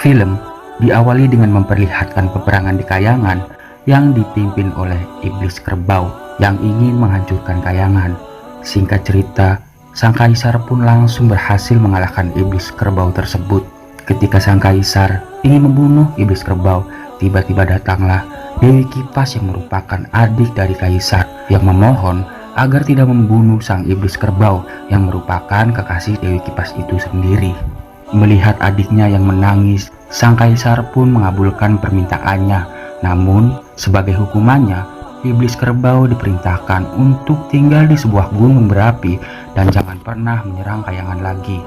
Film diawali dengan memperlihatkan peperangan di Kayangan yang dipimpin oleh iblis kerbau yang ingin menghancurkan Kayangan. Singkat cerita, sang kaisar pun langsung berhasil mengalahkan iblis kerbau tersebut. Ketika sang kaisar ingin membunuh iblis kerbau, tiba-tiba datanglah Dewi Kipas yang merupakan adik dari kaisar yang memohon agar tidak membunuh sang iblis kerbau yang merupakan kekasih Dewi Kipas itu sendiri. Melihat adiknya yang menangis, sang kaisar pun mengabulkan permintaannya. Namun, sebagai hukumannya, iblis kerbau diperintahkan untuk tinggal di sebuah gunung berapi dan jangan pernah menyerang Kayangan lagi.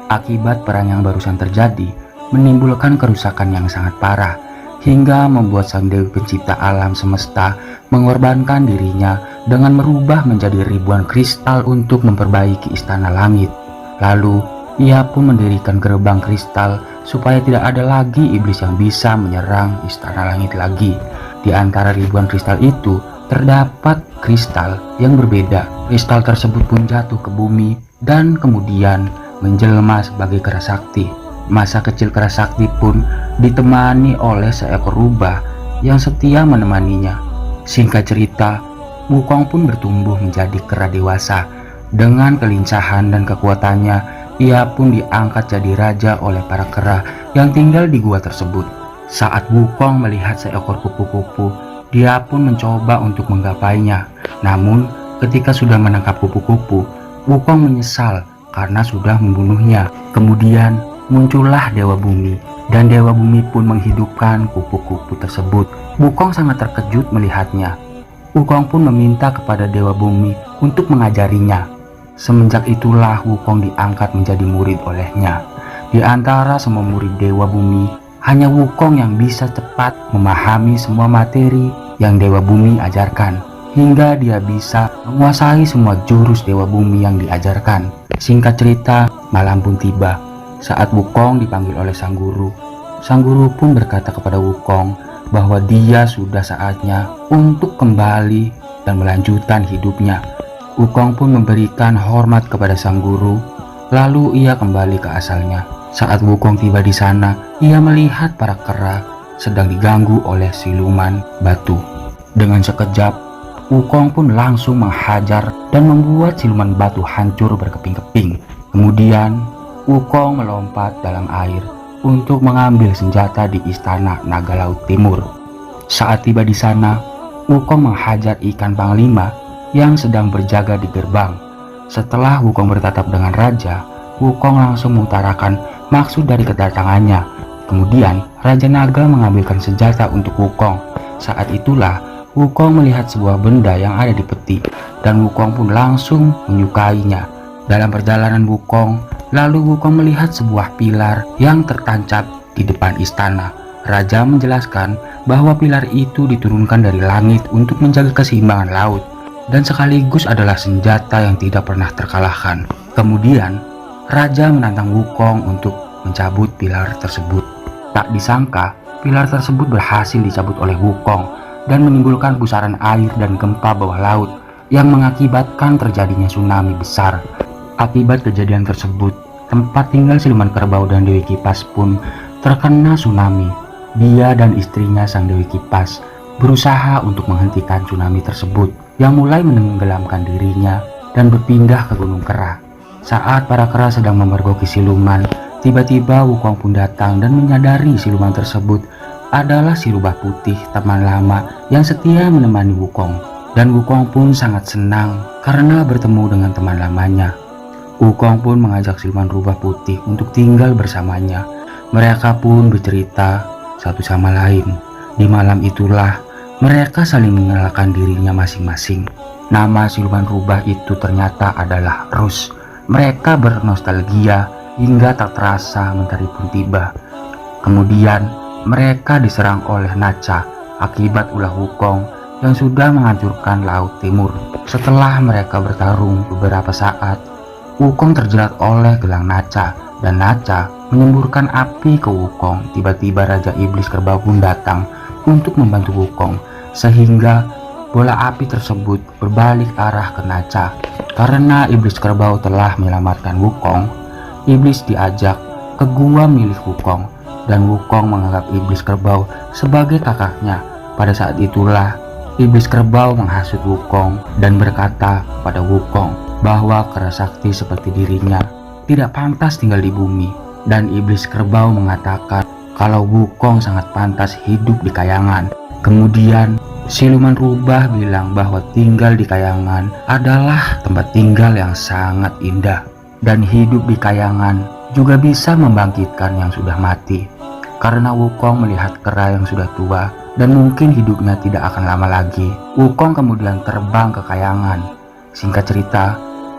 Akibat perang yang barusan terjadi, menimbulkan kerusakan yang sangat parah, hingga membuat sang Dewi Pencipta alam semesta mengorbankan dirinya dengan merubah menjadi ribuan kristal untuk memperbaiki istana langit. Lalu, ia pun mendirikan gerbang kristal supaya tidak ada lagi iblis yang bisa menyerang istana langit lagi. Di antara ribuan kristal itu, terdapat kristal yang berbeda. Kristal tersebut pun jatuh ke bumi dan kemudian menjelma sebagai Kera Sakti. Masa kecil Kera Sakti pun ditemani oleh seekor rubah yang setia menemaninya. Singkat cerita, Wukong pun bertumbuh menjadi kera dewasa. Dengan kelincahan dan kekuatannya, ia pun diangkat jadi raja oleh para kera yang tinggal di gua tersebut. Saat Wukong melihat seekor kupu-kupu, dia pun mencoba untuk menggapainya. Namun, ketika sudah menangkap kupu-kupu, Wukong menyesal karena sudah membunuhnya. Kemudian muncullah Dewa Bumi, dan Dewa Bumi pun menghidupkan kupu-kupu tersebut. Wukong sangat terkejut melihatnya. Wukong pun meminta kepada Dewa Bumi untuk mengajarinya. Semenjak itulah Wukong diangkat menjadi murid olehnya. Di antara semua murid Dewa Bumi, hanya Wukong yang bisa cepat memahami semua materi yang Dewa Bumi ajarkan, hingga dia bisa menguasai semua jurus Dewa Bumi yang diajarkan. Singkat cerita, malam pun tiba. Saat Wukong dipanggil oleh sang guru pun berkata kepada Wukong bahwa dia sudah saatnya untuk kembali dan melanjutkan hidupnya. Wukong pun memberikan hormat kepada sang guru, lalu ia kembali ke asalnya. Saat Wukong tiba di sana, ia melihat para kera sedang diganggu oleh siluman batu. Dengan sekejap, Wukong pun langsung menghajar dan membuat siluman batu hancur berkeping-keping. Kemudian, Wukong melompat dalam air untuk mengambil senjata di istana Naga Laut Timur. Saat tiba di sana, Wukong menghajar ikan panglima yang sedang berjaga di gerbang. Setelah Wukong bertatap dengan raja, Wukong langsung mengutarakan maksud dari kedatangannya. Kemudian Raja Naga mengambilkan senjata untuk Wukong. Saat itulah Wukong melihat sebuah benda yang ada di peti, dan Wukong pun langsung menyukainya. Dalam perjalanan Wukong, lalu Wukong melihat sebuah pilar yang tertancap di depan istana. Raja menjelaskan bahwa pilar itu diturunkan dari langit untuk menjaga keseimbangan laut, dan sekaligus adalah senjata yang tidak pernah terkalahkan. Kemudian, Raja menantang Wukong untuk mencabut pilar tersebut. Tak disangka, pilar tersebut berhasil dicabut oleh Wukong dan menimbulkan pusaran air dan gempa bawah laut yang mengakibatkan terjadinya tsunami besar. Akibat kejadian tersebut, tempat tinggal siluman kerbau dan Dewi Kipas pun terkena tsunami. Dia dan istrinya sang Dewi Kipas berusaha untuk menghentikan tsunami tersebut yang mulai menenggelamkan dirinya dan berpindah ke Gunung Kera. Saat para kera sedang memergoki siluman, tiba-tiba Wukong pun datang dan menyadari siluman tersebut adalah si rubah putih, teman lama yang setia menemani Wukong. Dan Wukong pun sangat senang karena bertemu dengan teman lamanya. Wukong pun mengajak siluman rubah putih untuk tinggal bersamanya. Mereka pun bercerita satu sama lain. Di malam itulah mereka saling mengenalkan dirinya masing-masing. Nama siluman rubah itu ternyata adalah Rus. Mereka bernostalgia hingga tak terasa mentari pun tiba. Kemudian mereka diserang oleh Nacha akibat ulah Wukong yang sudah menghancurkan Laut Timur. Setelah mereka bertarung beberapa saat, Wukong terjerat oleh gelang Nacha, dan Nacha menyemburkan api ke Wukong. Tiba-tiba Raja Iblis Kerbau pun datang untuk membantu Wukong, sehingga bola api tersebut berbalik arah ke Nacha. Karena Iblis Kerbau telah menyelamatkan Wukong, Iblis diajak ke gua milik Wukong. dan Wukong menganggap iblis kerbau sebagai kakaknya. Pada saat itulah iblis kerbau menghasut Wukong dan berkata kepada Wukong bahwa kera sakti seperti dirinya tidak pantas tinggal di bumi, dan iblis kerbau mengatakan kalau Wukong sangat pantas hidup di kayangan. Kemudian siluman rubah bilang bahwa tinggal di kayangan adalah tempat tinggal yang sangat indah, dan hidup di kayangan juga bisa membangkitkan yang sudah mati. Karena Wukong melihat kera yang sudah tua dan mungkin hidupnya tidak akan lama lagi, Wukong kemudian terbang ke kayangan. Singkat cerita,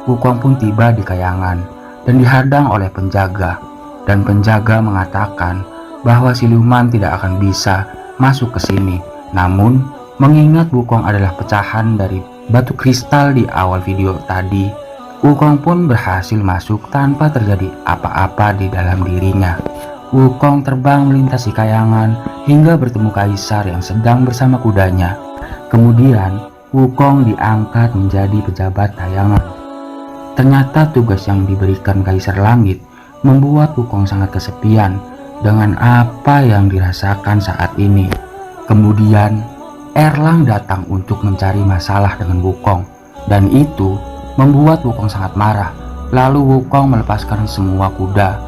Wukong pun tiba di kayangan dan dihadang oleh penjaga, dan penjaga mengatakan bahwa siluman tidak akan bisa masuk ke sini. Namun, mengingat Wukong adalah pecahan dari batu kristal di awal video tadi, Wukong pun berhasil masuk tanpa terjadi apa-apa di dalam dirinya. Wukong terbang melintasi kayangan hingga bertemu kaisar yang sedang bersama kudanya. Kemudian, Wukong diangkat menjadi pejabat kayangan. Ternyata tugas yang diberikan Kaisar Langit membuat Wukong sangat kesepian dengan apa yang dirasakan saat ini. Kemudian, Erlang datang untuk mencari masalah dengan Wukong, dan itu membuat Wukong sangat marah. Lalu Wukong melepaskan semua kuda,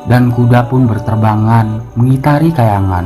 dan kuda pun berterbangan mengitari kayangan,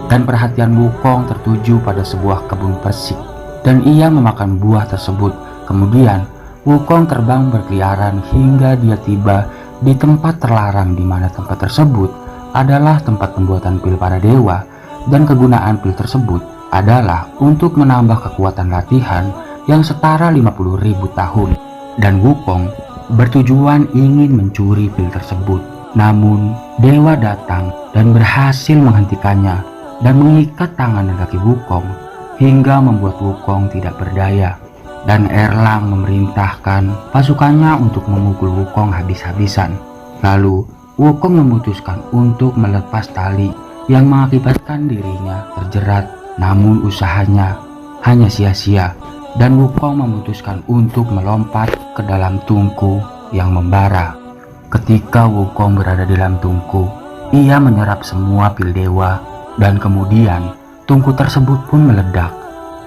dan perhatian Wukong tertuju pada sebuah kebun persik, dan ia memakan buah tersebut. Kemudian Wukong terbang berkeliaran hingga dia tiba di tempat terlarang, di mana tempat tersebut adalah tempat pembuatan pil para dewa, dan kegunaan pil tersebut adalah untuk menambah kekuatan latihan yang setara 50.000 tahun. Dan Wukong bertujuan ingin mencuri pil tersebut. Namun dewa datang dan berhasil menghentikannya dan mengikat tangan dan kaki Wukong hingga membuat Wukong tidak berdaya. Dan Erlang memerintahkan pasukannya untuk memukul Wukong habis-habisan. Lalu Wukong memutuskan untuk melepas tali yang mengakibatkan dirinya terjerat. Namun usahanya hanya sia-sia, dan Wukong memutuskan untuk melompat ke dalam tungku yang membara. Ketika Wukong berada di dalam tungku, ia menyerap semua pil dewa, dan kemudian tungku tersebut pun meledak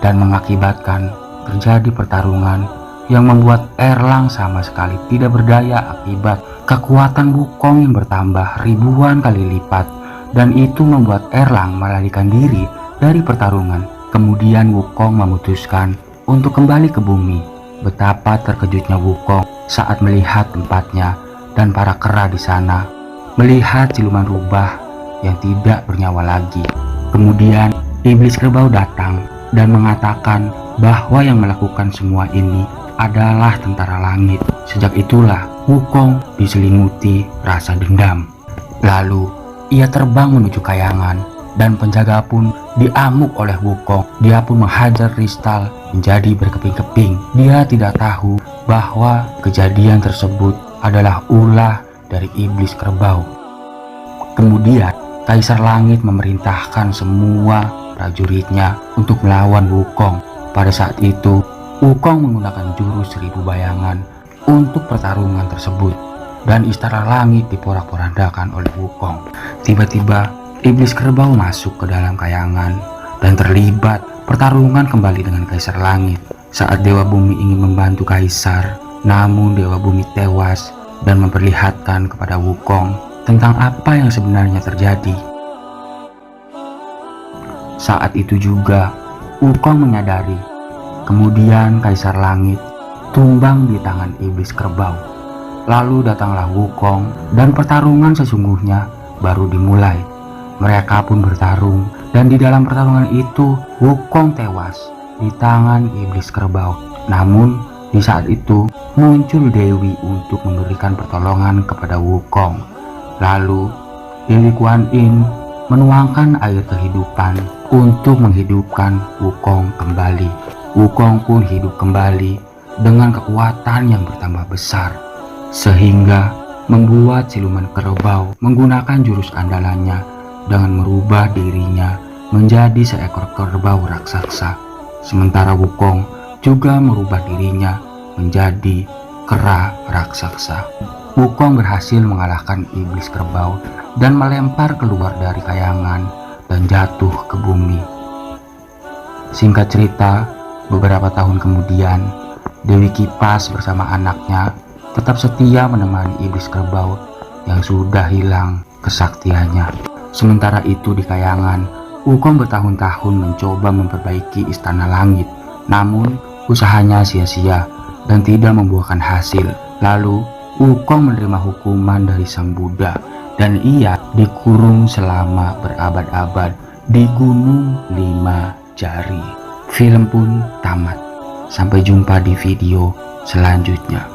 dan mengakibatkan terjadi pertarungan yang membuat Erlang sama sekali tidak berdaya akibat kekuatan Wukong yang bertambah ribuan kali lipat, dan itu membuat Erlang melarikan diri dari pertarungan. Kemudian Wukong memutuskan untuk kembali ke bumi. Betapa terkejutnya Wukong saat melihat tempatnya dan para kera di sana, melihat siluman rubah yang tidak bernyawa lagi. Kemudian iblis kerbau datang dan mengatakan bahwa yang melakukan semua ini adalah tentara langit. Sejak itulah Wukong diselimuti rasa dendam. Lalu ia terbang menuju kayangan, dan penjaga pun diamuk oleh Wukong. Dia pun menghajar kristal menjadi berkeping-keping. Dia tidak tahu bahwa kejadian tersebut adalah ulah dari iblis kerbau. Kemudian Kaisar Langit memerintahkan semua prajuritnya untuk melawan Wukong. Pada saat itu Wukong menggunakan jurus 1000 bayangan untuk pertarungan tersebut, dan istana langit diporak-porandakan oleh Wukong. Tiba-tiba iblis kerbau masuk ke dalam kayangan dan terlibat pertarungan kembali dengan Kaisar Langit. Saat Dewa Bumi ingin membantu Kaisar, namun Dewa Bumi tewas dan memperlihatkan kepada Wukong tentang apa yang sebenarnya terjadi. Saat itu juga Wukong menyadari. Kemudian Kaisar Langit tumbang di tangan iblis kerbau. Lalu datanglah Wukong dan pertarungan sesungguhnya baru dimulai. Mereka pun bertarung, dan di dalam pertarungan itu Wukong tewas di tangan iblis kerbau. Namun di saat itu muncul Dewi untuk memberikan pertolongan kepada Wukong. Lalu Dewi Kuan Yin menuangkan air kehidupan untuk menghidupkan Wukong kembali. Wukong pun hidup kembali dengan kekuatan yang bertambah besar, sehingga membuat siluman kerbau menggunakan jurus andalannya dengan merubah dirinya menjadi seekor kerbau raksasa. Sementara Wukong juga merubah dirinya menjadi kera raksasa. Wukong berhasil mengalahkan iblis kerbau dan melempar keluar dari kayangan dan jatuh ke bumi. Singkat cerita, beberapa tahun kemudian, Dewi Kipas bersama anaknya tetap setia menemani iblis kerbau yang sudah hilang kesaktiannya. Sementara itu di kayangan, Wukong bertahun-tahun mencoba memperbaiki istana langit, namun usahanya sia-sia dan tidak membuahkan hasil. Lalu Wukong menerima hukuman dari Sang Buddha dan ia dikurung selama berabad-abad di Gunung Lima Jari. Film pun tamat. Sampai jumpa di video selanjutnya.